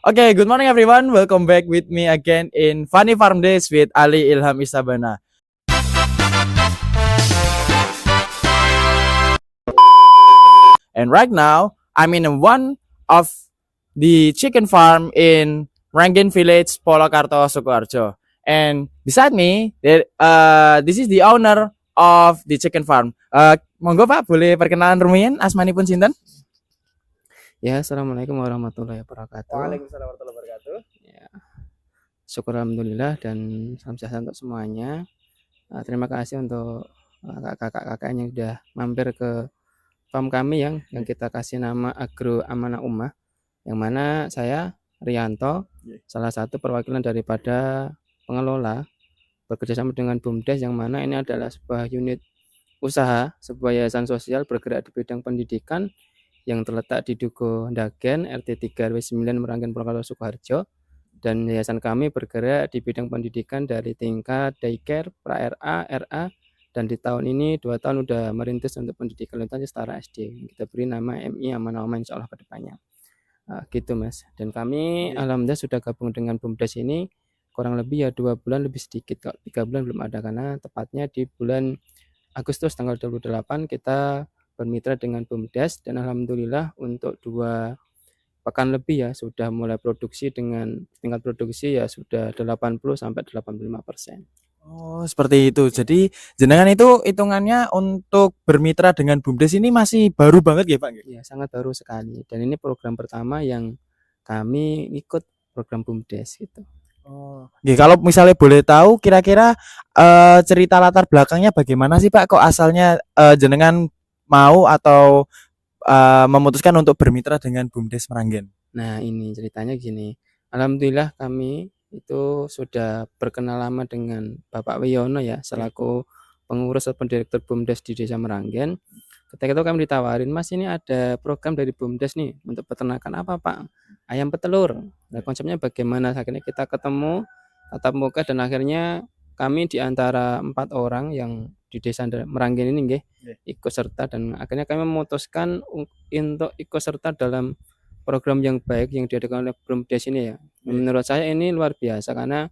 Okay, good morning everyone. Welcome back with me again in Funny Farm Days with Ali Ilham Isabana. And right now, I'm in one of the chicken farm in Rangin Village, Polokarto, Sukoharjo. And beside me, this is the owner of the chicken farm. Monggo Pak, boleh perkenalan rumiyin asmanipun sinten? Ya, assalamualaikum warahmatullahi wabarakatuh. Waalaikumsalam warahmatullahi wabarakatuh. Ya, syukur alhamdulillah dan salam sejahtera untuk semuanya. Terima kasih untuk kakak-kakak yang sudah mampir ke farm kami yang kita kasih nama Agro Amanah Ummah, yang mana saya Rianto, salah satu perwakilan daripada pengelola, bekerjasama dengan BUMDes, yang mana ini adalah sebuah unit usaha, sebuah yayasan sosial bergerak di bidang pendidikan yang terletak di Dugo Ndagen, RT 3 RW 9 Meranggen Purwokerto Sukoharjo. Dan yayasan kami bergerak di bidang pendidikan dari tingkat daycare, pra-RA, RA, dan di tahun ini 2 tahun udah merintis untuk pendidikan lanjut setara SD. Kita beri nama MI Amanah Ummah insya Allah ke depannya. Gitu Mas. Dan kami alhamdulillah sudah gabung dengan BUMDes ini kurang lebih ya 2 bulan lebih sedikit, kok 3 bulan belum ada, karena tepatnya di bulan Agustus tanggal 28 kita bermitra dengan BUMDes, dan alhamdulillah untuk 2 pekan lebih ya sudah mulai produksi, dengan tingkat produksi ya sudah 80 sampai 85%. Oh, seperti itu. Jadi jenengan itu hitungannya untuk bermitra dengan BUMDes ini masih baru banget ya, Pak? Ya, sangat baru sekali. Dan ini program pertama yang kami ikut program BUMDes gitu. Oh. Kalau misalnya boleh tahu kira-kira cerita latar belakangnya bagaimana sih, Pak? Kok asalnya jenengan mau atau memutuskan untuk bermitra dengan BUMDes Meranggen? Nah, ini ceritanya gini. Alhamdulillah kami itu sudah berkenal lama dengan Bapak Wiono ya, selaku pengurus atau direktur BUMDes di Desa Meranggen. Ketika itu kami ditawarin, Mas, ini ada program dari BUMDes nih untuk peternakan. Apa Pak? Ayam petelur. Nah, konsepnya bagaimana? Akhirnya kita ketemu tatap muka, dan akhirnya kami di antara 4 orang yang di Desa Meranggen ini ikut serta, dan akhirnya kami memutuskan untuk ikut serta dalam program yang baik yang diadakan oleh BUMDes ini ya. Menurut saya ini luar biasa, karena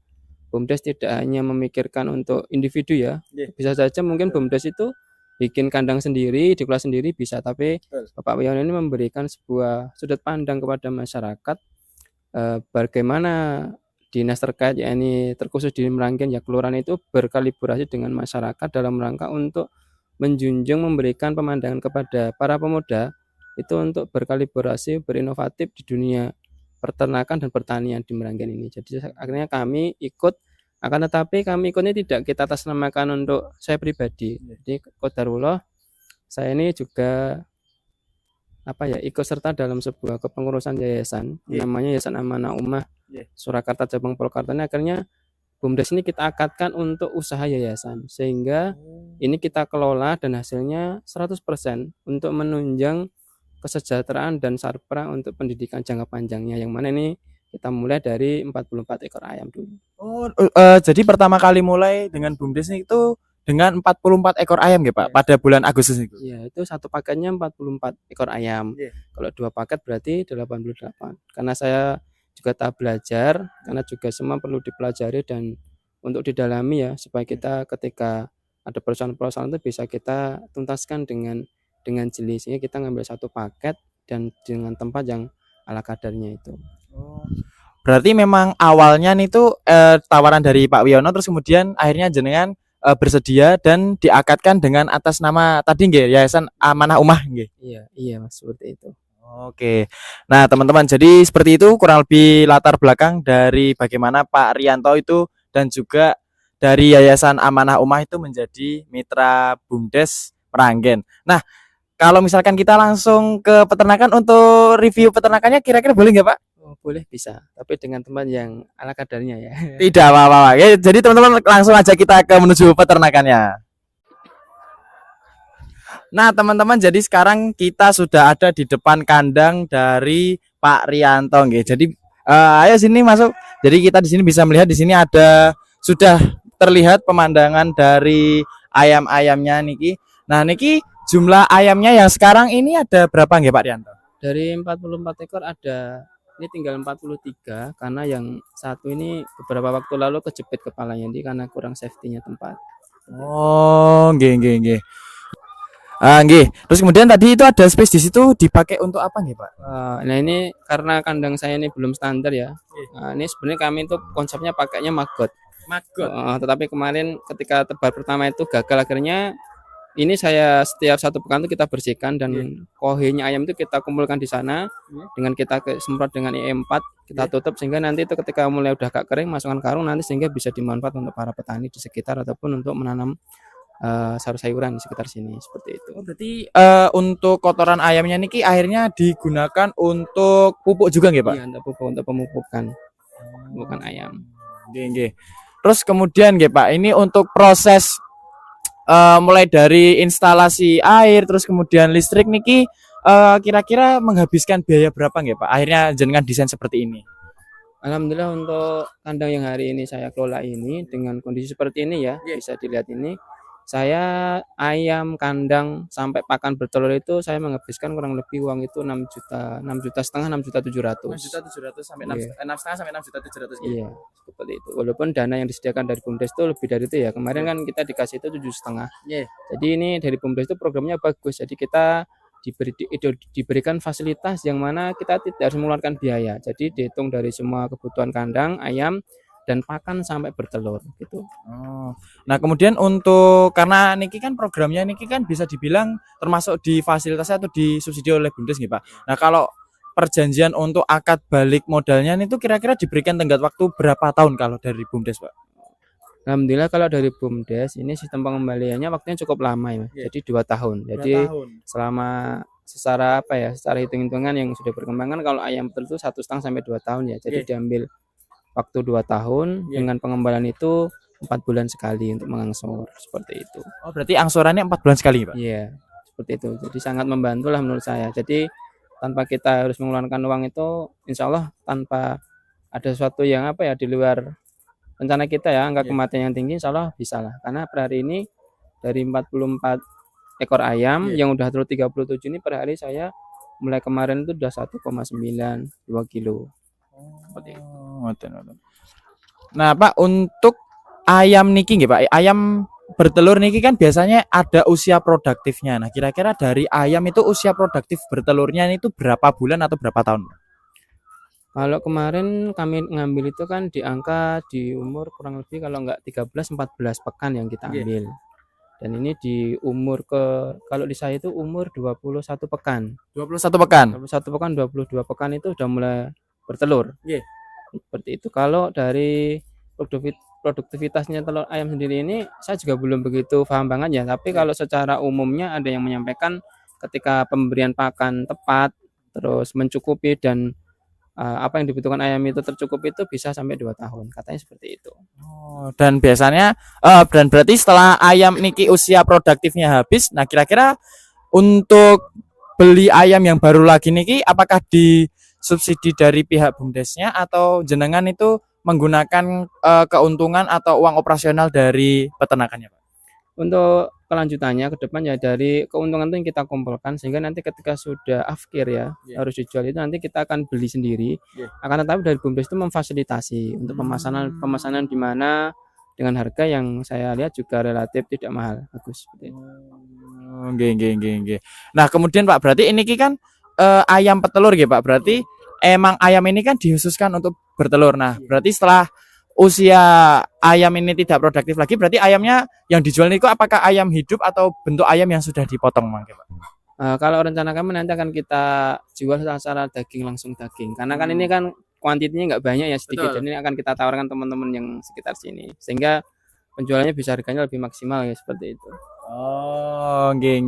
BUMDes tidak hanya memikirkan untuk individu ya. Bisa saja mungkin BUMDes itu bikin kandang sendiri, dikelola sendiri bisa, tapi Bapak Wiono ini memberikan sebuah sudut pandang kepada masyarakat, bagaimana dinas terkait, yakni terkhusus di Meranggen ya, kelurahan itu berkolaborasi dengan masyarakat dalam rangka untuk menjunjung, memberikan pemandangan kepada para pemuda itu untuk berkolaborasi, berinovatif di dunia peternakan dan pertanian di Meranggen ini. Jadi akhirnya kami ikut, akan tetapi kami ikutnya tidak kita atasnamakan untuk saya pribadi. Jadi qadarullah saya ini juga ikut serta dalam sebuah kepengurusan yayasan, namanya Yayasan Amanah Ummah Surakarta Cabang Purwokerto. Akhirnya BUMDes ini kita akadkan untuk usaha yayasan, sehingga ini kita kelola dan hasilnya 100% untuk menunjang kesejahteraan dan sarpra untuk pendidikan jangka panjangnya, yang mana ini kita mulai dari 44 ekor ayam dulu. Oh, jadi pertama kali mulai dengan BUMDes itu dengan 44 ekor ayam ya, Pak, pada bulan Agustus itu. Iya, itu satu paketnya 44 ekor ayam. Kalau 2 paket berarti 88. Karena saya juga tak belajar, karena juga semua perlu dipelajari dan untuk didalami ya, supaya kita ketika ada persoalan-persoalan itu bisa kita tuntaskan dengan jeli, sehingga kita ngambil satu paket dan dengan tempat yang ala kadarnya itu. Berarti memang awalnya nih tuh tawaran dari Pak Wiono, terus kemudian akhirnya jenengan bersedia dan diakadkan dengan atas nama tadi Yayasan Amanah Ummah Iya Mas, seperti itu. Oke. Nah, teman-teman, jadi seperti itu kurang lebih latar belakang dari bagaimana Pak Rianto itu dan juga dari Yayasan Amanah Ummah itu menjadi mitra BUMDes Meranggen. Nah, kalau misalkan kita langsung ke peternakan, untuk review peternakannya kira-kira boleh nggak, Pak? Boleh, bisa, tapi dengan tempat yang ala kadarnya ya. Tidak apa-apa. Ya, jadi teman-teman langsung aja kita ke menuju peternakannya. Nah, teman-teman, jadi sekarang kita sudah ada di depan kandang dari Pak Rianto Jadi ayo sini masuk. Jadi kita di sini bisa melihat di sini ada sudah terlihat pemandangan dari ayam-ayamnya niki. Nah, niki jumlah ayamnya yang sekarang ini ada berapa nggih Pak Rianto? Dari 44 ekor ada Ini tinggal 43 karena yang satu ini beberapa waktu lalu kejepit kepalanya jadi karena kurang safety-nya tempat. Oh, nggih nggih nggih. Nggih. Terus kemudian tadi itu ada space di situ dipakai untuk apa nggih, Pak? Nah ini karena kandang saya ini belum standar ya. Nah, ini sebenarnya kami itu konsepnya pakainya maggot. Maggot. Tetapi kemarin ketika tebar pertama itu gagal, akhirnya ini saya setiap 1 pekan itu kita bersihkan dan kohenya ayam itu kita kumpulkan di sana dengan kita semprot dengan IE4 kita tutup sehingga nanti itu ketika mulai udah agak kering masukkan karung nanti sehingga bisa dimanfaat untuk para petani di sekitar ataupun untuk menanam sayur-sayuran di sekitar sini seperti itu. Berarti untuk kotoran ayamnya niki akhirnya digunakan untuk pupuk juga nggih, Pak? Iya, untuk pupuk, untuk pemupukan bukan ayam. Nggih nggih. Terus kemudian nggih, Pak, ini untuk proses mulai dari instalasi air terus kemudian listrik niki kira-kira menghabiskan biaya berapa nggih, Pak? Akhirnya jenengan desain seperti ini. Alhamdulillah untuk kandang yang hari ini saya kelola ini dengan kondisi seperti ini ya, bisa dilihat ini. Saya ayam kandang sampai pakan bertelur itu saya menghabiskan kurang lebih uang itu 6,5 juta, 6,7 juta. 6.700.000 sampai Iya. 6,5 sampai 6.700.000 gitu. Iya, seperti itu. Walaupun dana yang disediakan dari BUMDes itu lebih dari itu ya. Kemarin kan kita dikasih itu 7,5. Iya. Jadi ini dari BUMDes itu programnya bagus. Jadi kita diberikan fasilitas yang mana kita tidak harus mengeluarkan biaya. Jadi dihitung dari semua kebutuhan kandang, ayam, dan pakan sampai bertelur gitu. Oh. Nah, kemudian untuk karena niki kan programnya niki kan bisa dibilang termasuk difasilitasi atau disubsidi oleh BUMDes nih, Pak. Nah, kalau perjanjian untuk akad balik modalnya itu kira-kira diberikan tenggat waktu berapa tahun kalau dari BUMDes, Pak? Alhamdulillah kalau dari BUMDes ini sistem pengembaliannya waktunya cukup lama ya. Jadi 2 tahun. Jadi selama secara apa ya, secara hitung-hitungan yang sudah berkembang kan kalau ayam betul itu 1,5 sampai 2 tahun ya. Jadi diambil waktu 2 tahun dengan pengembalian itu 4 bulan sekali untuk mengangsur seperti itu. Oh, berarti angsurannya 4 bulan sekali, Pak? Iya, seperti itu. Jadi sangat membantu lah menurut saya. Jadi tanpa kita harus mengeluarkan uang itu, insya Allah tanpa ada sesuatu yang apa ya di luar rencana kita ya, angka kematian yang tinggi, insya Allah bisa lah. Karena per hari ini dari 44 ekor ayam yang udah telur 37 ini per hari saya mulai kemarin itu udah 1,92 kilo. Seperti itu. Nah, Pak, untuk ayam niki nggih, Pak. Ayam bertelur niki kan biasanya ada usia produktifnya. Nah, kira-kira dari ayam itu usia produktif bertelurnya itu berapa bulan atau berapa tahun? Kalau kemarin kami ngambil itu kan di angka di umur kurang lebih kalau enggak 13-14 pekan yang kita ambil. Dan ini di umur kalau di saya itu umur 21 pekan. 21 pekan. 21 pekan, 22 pekan itu udah mulai bertelur. Seperti itu. Kalau dari produktivitasnya telur ayam sendiri ini saya juga belum begitu paham banget ya. Tapi kalau secara umumnya ada yang menyampaikan ketika pemberian pakan tepat, terus mencukupi dan apa yang dibutuhkan ayam itu tercukupi itu bisa sampai 2 tahun. Katanya seperti itu. Oh, dan biasanya dan berarti setelah ayam niki usia produktifnya habis, nah kira-kira untuk beli ayam yang baru lagi niki apakah disubsidi dari pihak BUMDesnya atau jenengan itu menggunakan keuntungan atau uang operasional dari peternakannya, Pak? Untuk kelanjutannya ke depan ya dari keuntungan itu yang kita kumpulkan sehingga nanti ketika sudah afkir ya harus dijual itu nanti kita akan beli sendiri. Akan tetapi dari BUMDes itu memfasilitasi untuk pemesanan di mana dengan harga yang saya lihat juga relatif tidak mahal, bagus seperti itu. Nggih. Nah, kemudian Pak, berarti ini kan ayam petelur nggih, Pak. Berarti emang ayam ini kan dikhususkan untuk bertelur. Nah, berarti setelah usia ayam ini tidak produktif lagi, berarti ayamnya yang dijual itu apakah ayam hidup atau bentuk ayam yang sudah dipotong, Pak? Kalau rencana kami nanti akan kita jual secara daging, langsung daging. Karena kan ini kan kuantitinya nggak banyak ya, sedikit. Dan ini akan kita tawarkan teman-teman yang sekitar sini. Sehingga penjualannya bisa harganya lebih maksimal ya, seperti itu. Oh, nggih.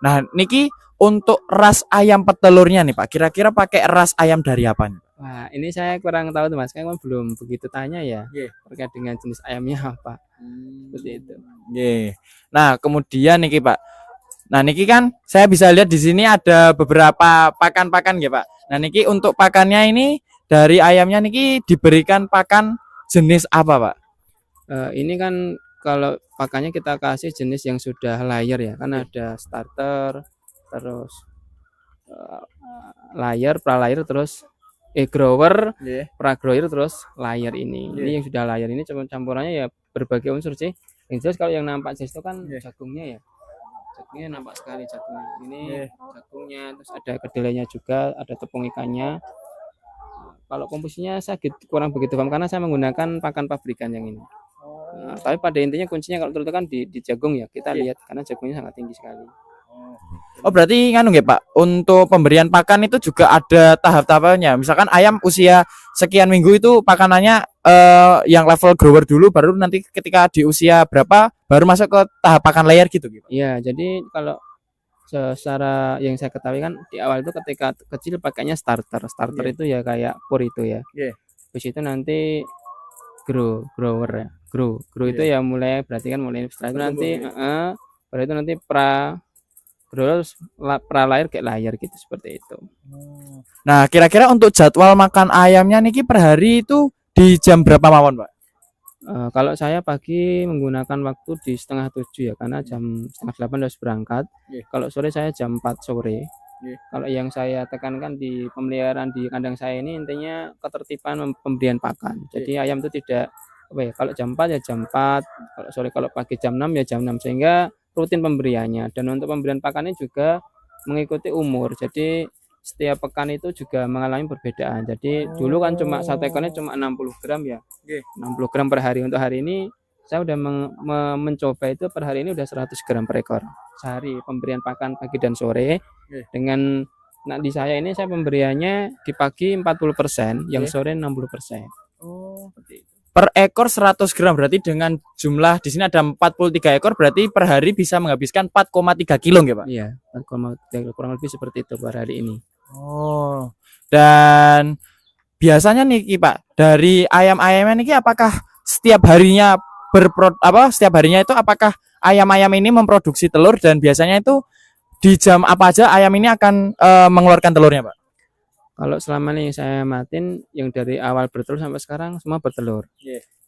Nah, niki untuk ras ayam petelurnya nih, Pak. Kira-kira pakai ras ayam dari apa nih? Wah, ini saya kurang tahu tuh Mas, kan belum begitu tanya ya terkait dengan jenis ayamnya apa. Seperti itu. Nah, kemudian niki Pak. Nah, niki kan saya bisa lihat di sini ada beberapa pakan-pakan ya Pak. Nah, niki untuk pakannya ini dari ayamnya niki diberikan pakan jenis apa Pak? Ini kan kalau pakannya kita kasih jenis yang sudah layer ya, kan ada starter, terus layer, pra-layer, terus grower, Nggih. pra-grower, terus layer ini. Nggih. Ini yang sudah layer ini campurannya ya berbagai unsur sih. Yang jelas kalau yang nampak jelas itu kan Nggih. jagungnya ya. Jagungnya nampak sekali jagungnya. Ini Nggih. jagungnya, terus ada kedelainya juga, ada tepung ikannya. Kalau komposisinya saya kurang begitu paham karena saya menggunakan pakan pabrikan yang ini. Nah, tapi pada intinya kuncinya kalau terletak kan di jagung ya. Kita lihat karena jagungnya sangat tinggi sekali. Oh berarti nganu nggih Pak, untuk pemberian pakan itu juga ada tahap-tahapannya. Misalkan ayam usia sekian minggu itu pakanannya yang level grower dulu, baru nanti ketika di usia berapa baru masuk ke tahap pakan layer gitu gitu. Iya, jadi kalau secara yang saya ketahui kan di awal itu ketika kecil pakainya starter. Starter itu ya kayak pur itu ya. Terus itu nanti grower ya. Grow itu ya mulai berarti kan mulai setelah itu nanti baru itu nanti terus pra layer kayak layar gitu seperti itu. Nah, kira-kira untuk jadwal makan ayamnya niki per hari itu di jam berapa mawon, Pak? Kalau saya pagi menggunakan waktu di 6:30 ya, karena jam 7:30 harus berangkat. Kalau sore saya jam 4 sore. Kalau yang saya tekankan di pemeliharaan di kandang saya ini intinya ketertiban pemberian pakan. Jadi ayam itu tidak kalau jam 4 ya jam 4, kalau sore kalau pagi jam 6 ya jam 6 sehingga rutin pemberiannya. Dan untuk pemberian pakannya juga mengikuti umur. Jadi setiap pekan itu juga mengalami perbedaan. Jadi dulu kan cuma satu ekornya cuma 60 gram ya. 60 gram per hari. Untuk hari ini saya udah mencoba itu per hari ini udah 100 gram per ekor sehari pemberian pakan pagi dan sore. Dengan di saya ini saya pemberiannya di pagi 40%, yang sore 60%. Seperti itu. Per ekor 100 gram berarti dengan jumlah di sini ada 43 ekor berarti per hari bisa menghabiskan 4,3 kilo nggih Pak? Iya, 4,3 kurang lebih seperti itu per hari ini. Oh. Dan biasanya nih Pak, dari ayam-ayamnya nih apakah setiap harinya setiap harinya itu apakah ayam-ayam ini memproduksi telur dan biasanya itu di jam apa aja ayam ini akan mengeluarkan telurnya Pak? Kalau selama ini saya matin yang dari awal bertelur sampai sekarang semua bertelur.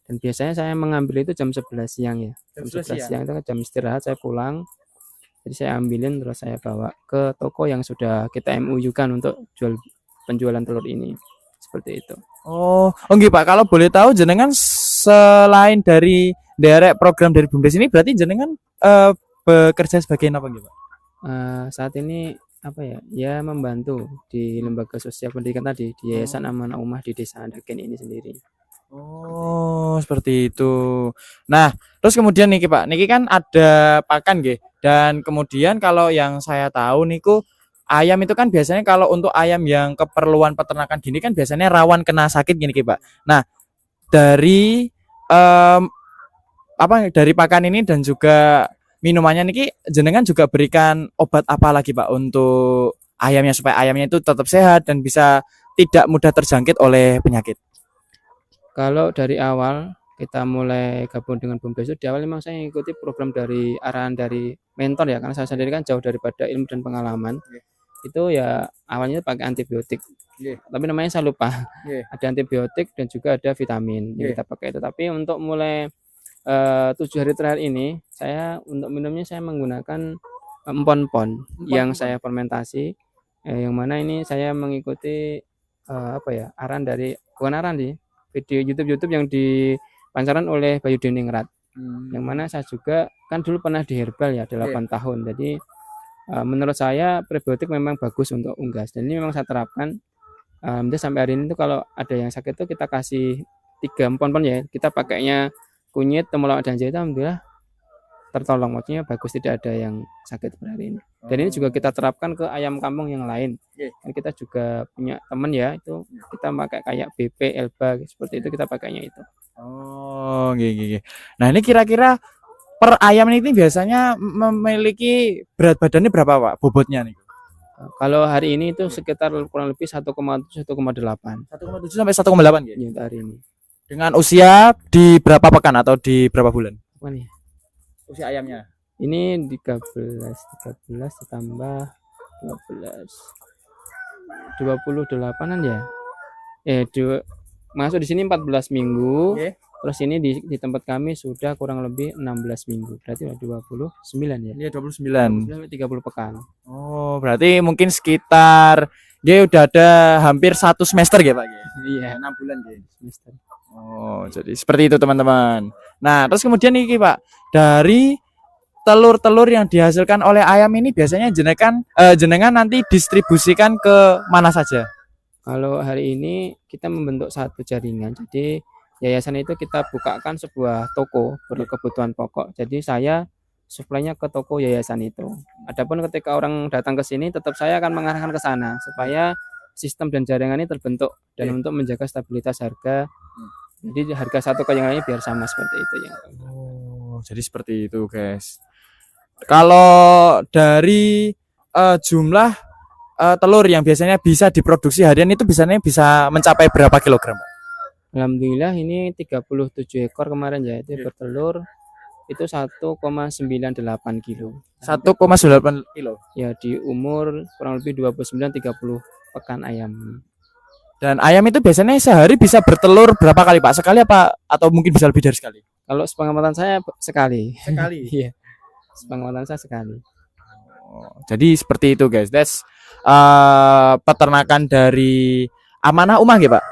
Dan biasanya saya mengambil itu jam 11 siang ya. Jam 11 siang itu kan jam istirahat saya pulang. Jadi saya ambilin terus saya bawa ke toko yang sudah kita MOU-kan untuk penjualan telur ini. Seperti itu. Oh, nggih Pak, kalau boleh tahu jenengan selain dari derek program dari BUMDes ini berarti jenengan bekerja sebagai apa nggih Pak? Saat ini ya membantu di lembaga sosial pendidikan tadi di Yayasan Amanah Ummah di Desa Andagen ini sendiri. Oh, seperti itu. Nah, terus kemudian nih Pak, niki kan ada pakan nggih. Dan kemudian kalau yang saya tahu niku ayam itu kan biasanya kalau untuk ayam yang keperluan peternakan gini kan biasanya rawan kena sakit gini Pak. Nah, dari dari pakan ini dan juga minumannya niki jenengan juga berikan obat apa lagi Pak untuk ayamnya supaya ayamnya itu tetap sehat dan bisa tidak mudah terjangkit oleh penyakit. Kalau dari awal kita mulai gabung dengan BUMDes itu di awal memang saya mengikuti program dari arahan dari mentor ya, karena saya sendiri kan jauh daripada ilmu dan pengalaman. Itu ya awalnya pakai antibiotik. Tapi namanya saya lupa. Ada antibiotik dan juga ada vitamin yang kita pakai itu. Tapi untuk mulai 7 hari terakhir ini saya untuk minumnya saya menggunakan empon-pon yang saya fermentasi, yang mana ini saya mengikuti arahan dari video YouTube yang dipancarkan oleh Bayu Diningrat, yang mana saya juga kan dulu pernah di herbal ya 8 tahun. Jadi menurut saya prebiotik memang bagus untuk unggas dan ini memang saya terapkan. Sampai hari ini tuh kalau ada yang sakit tuh kita kasih 3 empon-empon ya, kita pakainya kunyit, temulawak dan jahe, alhamdulillah tertolong, maksudnya bagus, tidak ada yang sakit per hari ini. Dan ini juga kita terapkan ke ayam kampung yang lain. Kan kita juga punya teman ya, itu kita pakai kayak BP, Elba seperti itu, kita pakainya itu. Oh, gini. Nah, ini kira-kira per ayam ini biasanya memiliki berat badannya berapa Pak bobotnya nih? Kalau hari ini itu sekitar kurang lebih 1,7 1,8. 1,7 sampai 1,8 ya hari ini. Dengan usia di berapa pekan atau di berapa bulan? Apa nih? Usia ayamnya. Ini 13 ditambah 12. 28-an ya. Masuk di sini 14 minggu. Terus ini di tempat kami sudah kurang lebih 16 minggu. Berarti udah 29 ya. Iya, 29. 30 pekan. Oh, berarti mungkin sekitar Nggih udah ada hampir 1 semester ya Pak nggih. Iya, 6 bulan nggih. semester. Oh, jadi seperti itu teman-teman. Nah, terus kemudian nih Pak, dari telur-telur yang dihasilkan oleh ayam ini biasanya jenengan nanti distribusikan ke mana saja? Kalau hari ini kita membentuk satu jaringan. Jadi yayasan itu kita bukakan sebuah toko berkebutuhan pokok. Jadi saya suplainya ke toko yayasan itu. Adapun ketika orang datang ke sini, tetap saya akan mengarahkan ke sana supaya sistem dan jaringan ini terbentuk dan untuk menjaga stabilitas harga. Jadi harga satu ke yang lainnya biar sama seperti itu ya. Oh, jadi seperti itu, guys. Kalau dari jumlah telur yang biasanya bisa diproduksi harian itu biasanya bisa mencapai berapa kilogram, Pak? Alhamdulillah ini 37 ekor kemarin ya, itu bertelur itu 1,98 kilo. 1,8 kilo. Ya di umur kurang lebih 29-30 pekan ayam. Dan ayam itu biasanya sehari bisa bertelur berapa kali, Pak? Sekali apa atau mungkin bisa lebih dari sekali? Kalau sepengamatan saya sekali. Sekali. Iya. Sepengamatan saya sekali. Oh, jadi seperti itu, guys. That's peternakan dari Amanah Umah ya, Pak.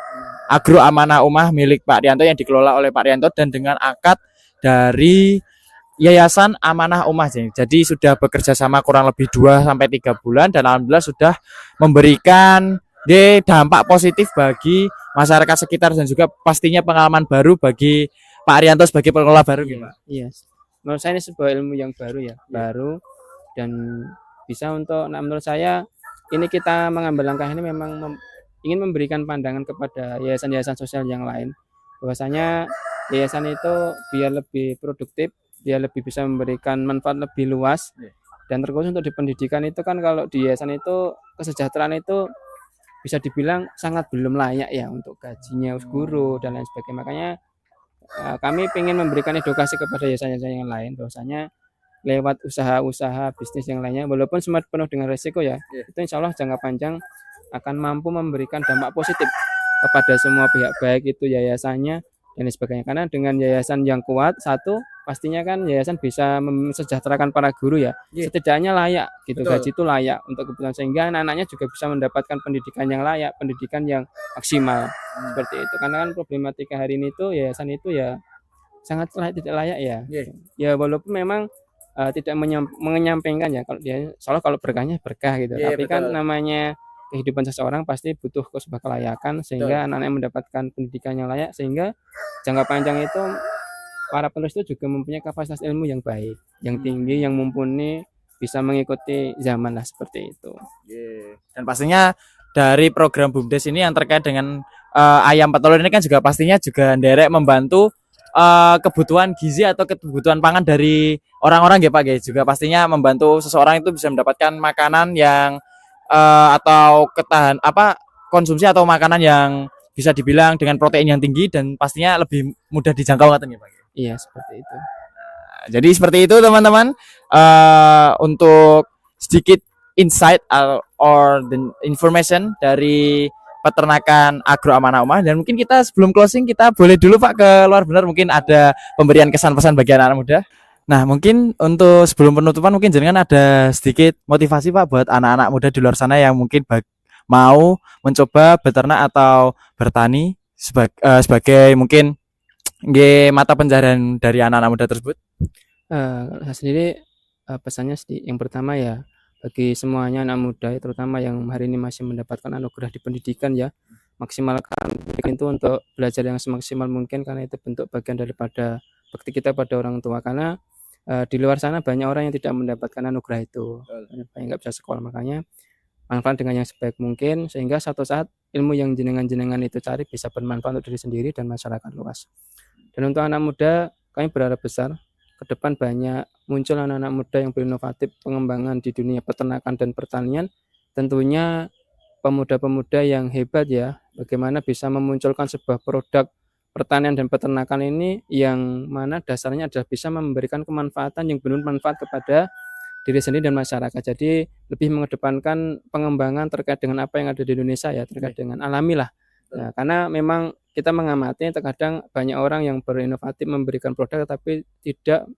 Agro Amanah Umah milik Pak Rianto yang dikelola oleh Pak Rianto dan dengan akad dari Yayasan Amanah Umah. Jadi sudah bekerja sama kurang lebih 2 sampai 3 bulan dan alhamdulillah sudah memberikan dampak positif bagi masyarakat sekitar dan juga pastinya pengalaman baru bagi Pak Rianto sebagai pengelola baru gitu, Pak. Iya. Menurut saya ini sebuah ilmu yang baru ya, baru dan bisa untuk menurut saya ini kita mengambil langkah ini memang ingin memberikan pandangan kepada yayasan-yayasan sosial yang lain bahwasanya yayasan itu biar lebih produktif, biar lebih bisa memberikan manfaat lebih luas dan terkhusus untuk di pendidikan itu kan kalau di yayasan itu kesejahteraan itu bisa dibilang sangat belum layak ya untuk gajinya guru dan lain sebagainya. Makanya kami ingin memberikan edukasi kepada yayasan-yayasan yang lain bahwasanya lewat usaha-usaha bisnis yang lainnya walaupun semua penuh dengan resiko ya, itu insya Allah jangka panjang akan mampu memberikan dampak positif kepada semua pihak, baik itu yayasannya dan sebagainya. Karena dengan yayasan yang kuat, satu pastinya kan yayasan bisa mensejahterakan para guru ya, setidaknya layak gitu. Betul. Gaji itu layak untuk kebutuhan sehingga anak-anaknya juga bisa mendapatkan pendidikan yang layak, pendidikan yang maksimal seperti itu. Karena kan problematika hari ini tuh yayasan itu ya sangat tidak layak ya. Ya walaupun memang tidak menyampaikan ya kalau dia soalnya kalau berkahnya berkah gitu. Tapi betul. Kan namanya kehidupan seseorang pasti butuh sebuah kelayakan sehingga anak-anak mendapatkan pendidikan yang layak sehingga jangka panjang itu para penulis itu juga mempunyai kapasitas ilmu yang baik, yang tinggi, yang mumpuni, bisa mengikuti zaman lah seperti itu. Dan pastinya dari program BUMDes ini yang terkait dengan ayam petelur ini kan juga pastinya juga nderek membantu kebutuhan gizi atau kebutuhan pangan dari orang-orang ya Pak guys, juga pastinya membantu seseorang itu bisa mendapatkan makanan yang atau konsumsi atau makanan yang bisa dibilang dengan protein yang tinggi dan pastinya lebih mudah dijangkau katanya Pak. Iya seperti itu. Nah, jadi seperti itu teman-teman, untuk sedikit insight or the information dari peternakan Agro Amanah Umah. Dan mungkin kita sebelum closing kita boleh dulu Pak ke luar benar mungkin ada pemberian kesan pesan bagi anak-anak muda. Nah mungkin untuk sebelum penutupan mungkin jangan ada sedikit motivasi Pak buat anak-anak muda di luar sana yang mungkin mau mencoba beternak atau bertani sebagai mungkin mata pencaharian dari anak-anak muda tersebut. Saya sendiri pesannya yang pertama ya bagi semuanya anak muda terutama yang hari ini masih mendapatkan anugerah di pendidikan ya, maksimalkan itu untuk belajar yang semaksimal mungkin karena itu bentuk bagian daripada bakti kita pada orang tua. Karena di luar sana banyak orang yang tidak mendapatkan anugerah itu, yang nggak bisa sekolah, makanya manfaat dengan yang sebaik mungkin sehingga suatu saat ilmu yang jenengan itu cari bisa bermanfaat untuk diri sendiri dan masyarakat luas. Dan untuk anak muda kami berharap besar ke depan banyak muncul anak-anak muda yang berinovatif pengembangan di dunia peternakan dan pertanian, tentunya pemuda-pemuda yang hebat ya, bagaimana bisa memunculkan sebuah produk pertanian dan peternakan ini yang mana dasarnya adalah bisa memberikan kemanfaatan yang benar manfaat kepada diri sendiri dan masyarakat. Jadi lebih mengedepankan pengembangan terkait dengan apa yang ada di Indonesia ya, terkait dengan alami lah. Nah, karena memang kita mengamati terkadang banyak orang yang berinovatif memberikan produk tapi tidak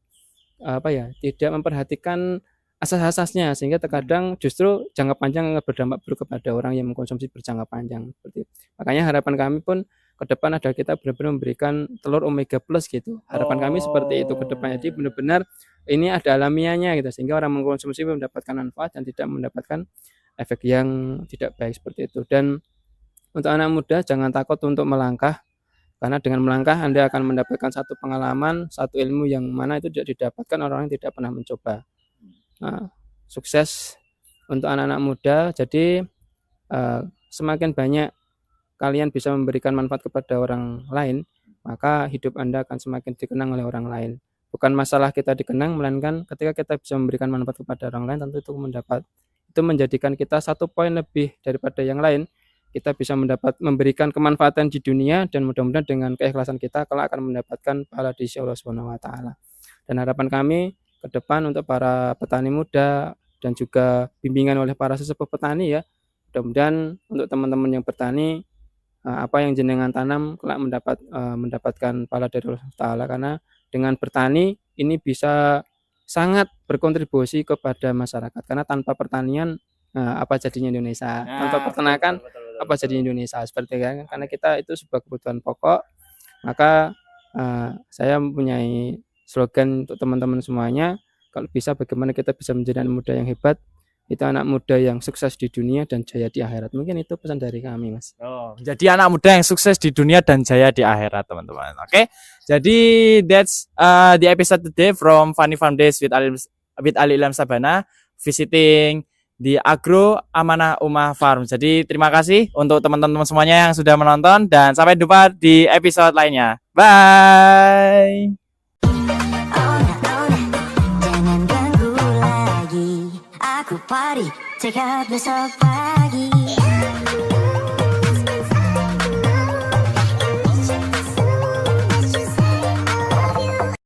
tidak memperhatikan asas-asasnya, sehingga terkadang justru jangka panjang berdampak buruk kepada orang yang mengkonsumsi berjangka panjang seperti itu. Makanya harapan kami pun ke depan adalah kita benar-benar memberikan telur omega plus gitu. Harapan kami seperti itu ke depan. Jadi benar-benar ini ada alamiahnya gitu, sehingga orang mengkonsumsi mendapatkan manfaat dan tidak mendapatkan efek yang tidak baik seperti itu. Dan untuk anak muda jangan takut untuk melangkah, karena dengan melangkah Anda akan mendapatkan satu pengalaman, satu ilmu yang mana itu tidak didapatkan orang yang tidak pernah mencoba. Nah, sukses untuk anak-anak muda. Jadi semakin banyak kalian bisa memberikan manfaat kepada orang lain, maka hidup Anda akan semakin dikenang oleh orang lain. Bukan masalah kita dikenang, melainkan ketika kita bisa memberikan manfaat kepada orang lain, tentu itu menjadikan kita satu poin lebih daripada yang lain. Kita bisa memberikan kemanfaatan di dunia, dan mudah-mudahan dengan keikhlasan kita kelak akan mendapatkan pahala di sisi Allah Subhanahu wa taala. Dan harapan kami ke depan untuk para petani muda dan juga bimbingan oleh para sesepuh petani ya. Mudah-mudahan untuk teman-teman yang bertani, apa yang jenengan tanam kelak mendapatkan pahala dari Allah taala, karena dengan bertani ini bisa sangat berkontribusi kepada masyarakat. Karena tanpa pertanian apa jadinya Indonesia? Tanpa peternakan apa jadinya Indonesia? Seperti kan, karena kita itu sebuah kebutuhan pokok. Maka saya mempunyai slogan untuk teman-teman semuanya, kalau bisa bagaimana kita bisa menjadi anak muda yang hebat, itu anak muda yang sukses di dunia dan jaya di akhirat. Mungkin itu pesan dari kami, Mas. Jadi anak muda yang sukses di dunia dan jaya di akhirat, teman-teman. Oke. Jadi that's the episode today from Funny Farm Days with Ali Ilham Sabana, visiting di Agro Amanah Ummah Farm. Jadi terima kasih untuk teman-teman semuanya yang sudah menonton, dan sampai jumpa di episode lainnya. Bye. Jangan ganggu lagi, aku party, check out besok pagi.